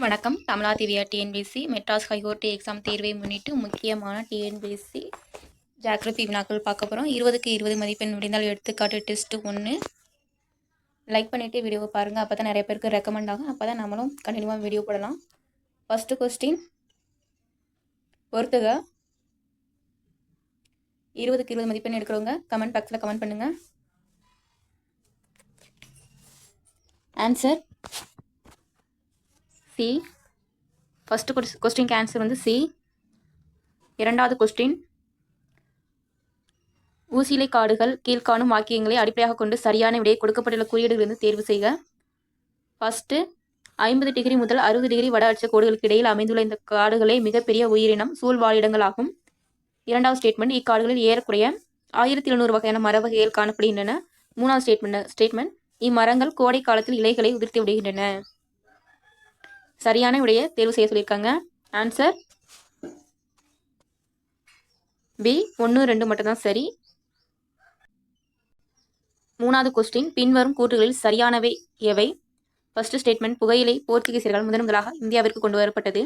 வணக்கம். Kamala Divya TNPSC Madras high court exam தேர்வை முன்னிட்டு முக்கியமான டிஎன்பிஎஸ்சி ஜியோகிராஃபி வினாக்கள் பார்க்க போகிறோம். 20க்கு 20 மதிப்பெண் முடிந்தால் எடுத்துக்காட்டு டெஸ்ட் 1 லைக் பண்ணிவிட்டு வீடியோவை பாருங்கள். அப்போ தான் நிறைய பேருக்கு ரெக்கமெண்ட் ஆகும். அப்போ தான் நம்மளும் கண்டினியூவாக வீடியோ போடலாம். ஃபஸ்ட்டு கொஸ்டின் பொறுத்துக. 20க்கு 20 மதிப்பெண் எடுக்கிறவங்க கமெண்ட் பாக்ஸில் கமெண்ட் பண்ணுங்கள். Answer C. First question answer வந்து சி. இரண்டாவது கொஸ்டின் ஊசிலை காடுகள் கீழ்காணும் வாக்கியங்களை அடிப்படையாக கொண்டு சரியான விடையை கொடுக்கப்பட்டுள்ள குறியீடுகளிலிருந்து தேர்வு செய்க. ஃபர்ஸ்ட் 50 டிகிரி முதல் 60 டிகிரி வட அட்ச கோடுகளுக்கு இடையில் அமைந்துள்ள இந்த காடுகளே மிகப்பெரிய உயிரினம் சூழ்வாழிடங்களாகும். இரண்டாவது ஸ்டேட்மெண்ட் இக்காடுகளில் ஏறக்குறைய 1700 வகையான மர வகைகள் காணப்படுகின்றன. மூணாவது ஸ்டேட்மெண்ட் இம்மரங்கள் கோடை காலத்தில் இலைகளை உதிர்த்து விடுகின்றன. சரியான விடையை தேர்வு செய்ய சொல்லியிருக்காங்க. ஆன்சர் பி 1, 2 மட்டும்தான் சரி. மூணாவது கொஸ்டின் பின்வரும் கூற்றுகளில் சரியானவை எவை? ஃபர்ஸ்ட் ஸ்டேட்மெண்ட் புகையிலை போர்ச்சுகீசியர்கள் முதன்முதலாக இந்தியாவிற்கு கொண்டு வரப்பட்டது.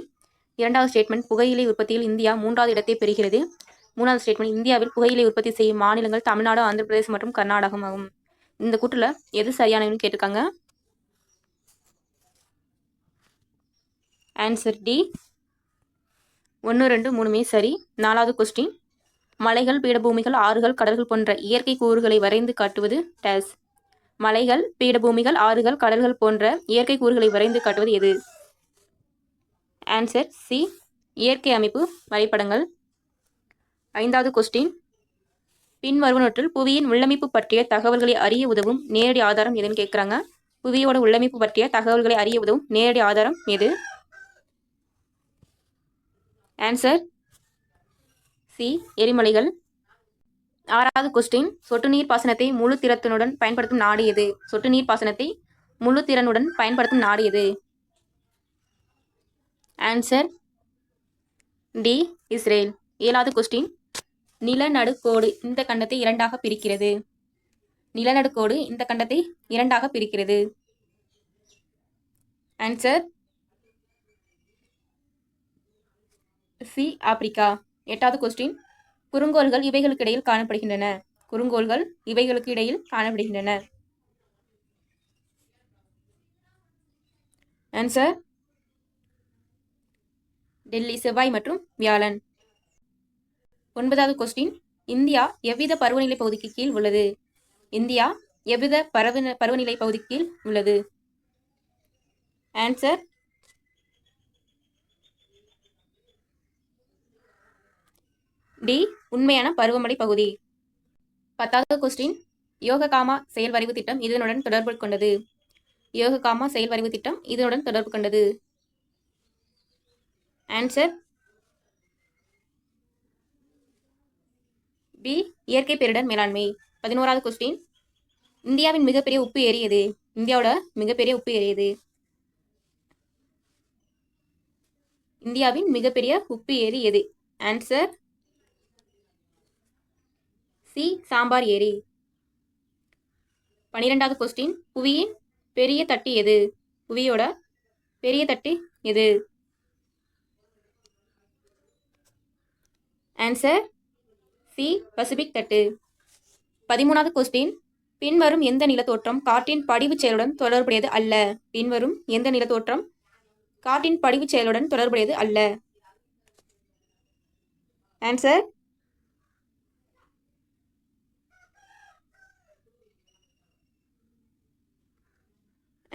இரண்டாவது ஸ்டேட்மெண்ட் புகையிலை உற்பத்தியில் இந்தியா 3வது இடத்தை பெறுகிறது. மூணாவது ஸ்டேட்மெண்ட் இந்தியாவில் புகையிலை உற்பத்தி செய்யும் மாநிலங்கள் தமிழ்நாடு, ஆந்திர பிரதேசம் மற்றும் கர்நாடகம் ஆகும். இந்த கூற்றுல எது சரியானதுன்னு கேட்டிருக்காங்க. ஆன்சர் டி 1, 2, 3மே சரி. நாலாவது கொஸ்டின் மலைகள், பீடபூமிகள், ஆறுகள், கடல்கள் போன்ற இயற்கை கூறுகளை வரைந்து காட்டுவது டேஸ். மலைகள், பீடபூமிகள், ஆறுகள், கடல்கள் போன்ற இயற்கை கூறுகளை வரைந்து காட்டுவது எது? ஆன்சர் சி இயற்கை அமைப்பு வரைபடங்கள். ஐந்தாவது கொஸ்டின் பின்வருவனவற்றில் புவியின் உள்ளமைப்பு பற்றிய தகவல்களை அறிய உதவும் நேரடி ஆதாரம் எதுன்னு கேட்குறாங்க. புவியோட உள்ளமைப்பு பற்றிய தகவல்களை அறிய உதவும் நேரடி ஆதாரம் எது? ஆன்சர் சி எரிமலைகள். ஆறாவது கொஸ்டின் சொட்டு நீர் பாசனத்தை முழு திறனுடன் பயன்படுத்தும் நாடு எது? சொட்டு நீர் பாசனத்தை முழு திறனுடன் பயன்படுத்தும் நாடு எது? Answer D Israel. ஏழாவது கொஸ்டின் நிலநடுக்கோடு இந்த கண்டத்தை இரண்டாக பிரிக்கிறது. நிலநடுக்கோடு இந்த கண்டத்தை இரண்டாக பிரிக்கிறது. ஆன்சர் சி ஆப்பிரிக்கா. எட்டாவது கொஸ்டின் குறுங்கோள்கள் இவைகளுக்கு இடையில் காணப்படுகின்றன. குறுங்கோள்கள் இவைகளுக்கு இடையில் காணப்படுகின்றன. ஆன்சர் டெல்லி, செவ்வாய் மற்றும் வியாழன். ஒன்பதாவது கொஸ்டின் இந்தியா எவ்வித பருவநிலை பகுதிக்கு கீழ் உள்ளது? இந்தியா எவ்வித பருவநிலை பகுதிக்கு கீழ் உள்ளது? ஆன்சர் டி உண்மையான பருவமழை பகுதி. 10வது கொஸ்டின் யோககாமா செயல்வரைவு திட்டம் இதனுடன் தொடர்பு கொண்டது. யோககாமா செயல்வரைவு திட்டம் இதனுடன் தொடர்பு கொண்டது. ஆன்சர் பி இயற்கை பேரிடர் மேலாண்மை. 11வது கொஸ்டின் இந்தியாவின் மிகப்பெரிய உப்பு ஏரி எது? இந்தியாவோட மிகப்பெரிய உப்பு ஏரி எது? இந்தியாவின் மிகப்பெரிய உப்பு ஏரி எது? ஆன்சர் சி சாம்பார் ஏரி. 12வது கொஸ்டின் புவியின் பெரிய தட்டு எது? புவியோட பெரிய தட்டு எது? ஆன்சர் சி பசிபிக் தட்டு. 13வது கொஸ்டின் பின்வரும் எந்த நிலத்தோற்றம் காற்றின் படிவு செயலுடன் தொடர்புடையது அல்ல? பின்வரும் எந்த நிலத்தோற்றம் காற்றின் படிவு செயலுடன் தொடர்புடையது அல்ல? Answer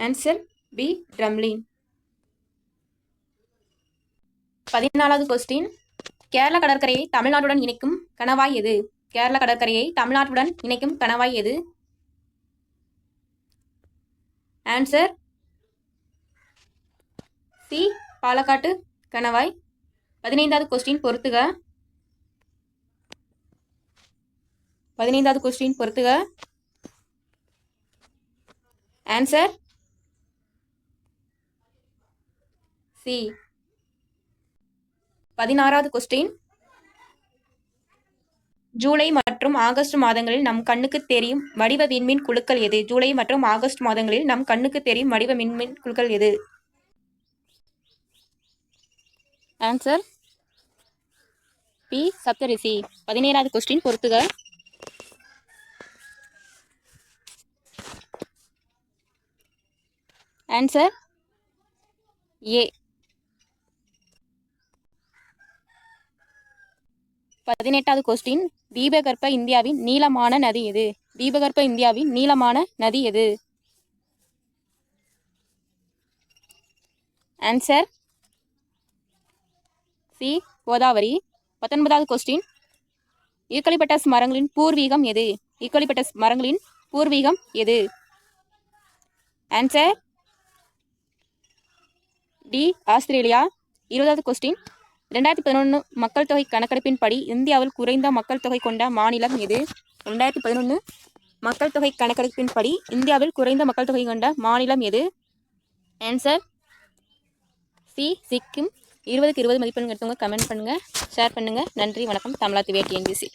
answer B drumlin. 14வது கொஸ்டின் கேரள கடற்கரையை தமிழ்நாட்டுடன் இணைக்கும் கணவாய் எது? கேரள கடற்கரையை தமிழ்நாட்டுடன் இணைக்கும் கணவாய் எது? ஆன்சர் சி பாலக்காட்டு கணவாய். 15வது கொஸ்டின் பொறுத்துக. 15வது கொஸ்டின் பொறுத்துக. Answer C. 16வது கொஸ்டின் ஜூலை மற்றும் ஆகஸ்ட் மாதங்களில் நம் கண்ணுக்கு தெரியும் வடிவ விண்மீன் குழுக்கள் எது? ஜூலை மற்றும் ஆகஸ்ட் மாதங்களில் நம் கண்ணுக்கு தெரியும் வடிவ விண்மீன் குழுக்கள் எது? Answer B Saptarishi. 17வது கொஸ்டின் பொறுத்துக. Answer A. 18வது கொஸ்டின், தீபகற்ப இந்தியாவின் நீளமான நதி எது? தீபகற்ப இந்தியாவின் நீளமான நதி எது? Answer C Godavari. 19வது கொஸ்டின், யூக்கலிப்டஸ் மரங்களின் பூர்வீகம் எது? யூக்கலிப்டஸ் மரங்களின் பூர்வீகம் எது? Answer D Australia. 20வது கொஸ்டின், 2011 மக்கள் தொகை கணக்கெடுப்பின் படி இந்தியாவில் குறைந்த மக்கள் தொகை கொண்ட மாநிலம் எது? 2011 மக்கள் தொகை கணக்கெடுப்பின் படி இந்தியாவில் குறைந்த மக்கள் தொகை கொண்ட மாநிலம் எது? Answer C Sikkim. 20க்கு 20 மதிப்பெண் எடுத்தவங்க கமெண்ட் பண்ணுங்கள், ஷேர் பண்ணுங்கள். நன்றி, வணக்கம். தமிழா டிஎன்பிஎஸ்சி.